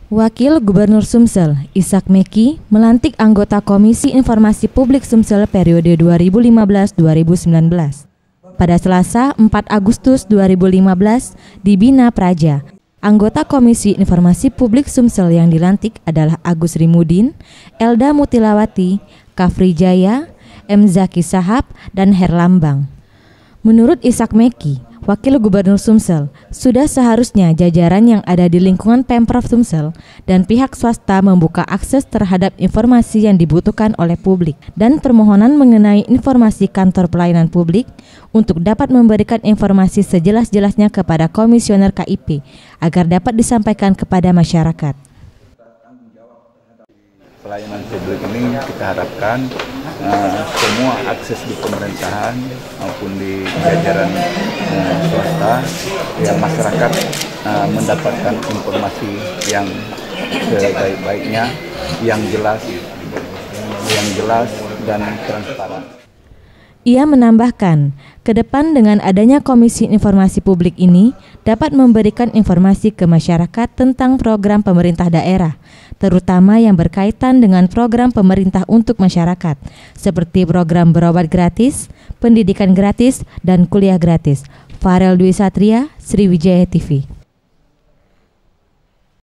Wakil Gubernur Sumsel, Ishak Meki, melantik anggota Komisi Informasi Publik Sumsel periode 2015-2019. Pada Selasa, 4 Agustus 2015, di Bina Praja, anggota Komisi Informasi Publik Sumsel yang dilantik adalah Agus Rimudin, Elda Mutilawati, Kafri Jaya, M. Zaki Sahab, dan Herlambang. Menurut Ishak Meki, Wakil Gubernur Sumsel, sudah seharusnya jajaran yang ada di lingkungan Pemprov Sumsel dan pihak swasta membuka akses terhadap informasi yang dibutuhkan oleh publik dan permohonan mengenai informasi kantor pelayanan publik untuk dapat memberikan informasi sejelas-jelasnya kepada Komisioner KIP agar dapat disampaikan kepada masyarakat. Pelayanan publik ini kita harapkan semua akses di pemerintahan maupun di jajaran swasta, ya masyarakat mendapatkan informasi yang sebaik-baiknya, yang jelas dan transparan. Ia menambahkan, ke depan dengan adanya Komisi Informasi Publik ini dapat memberikan informasi ke masyarakat tentang program pemerintah daerah, terutama yang berkaitan dengan program pemerintah untuk masyarakat, seperti program berobat gratis, pendidikan gratis, dan kuliah gratis. Farel Dwi Satria, Sriwijaya TV.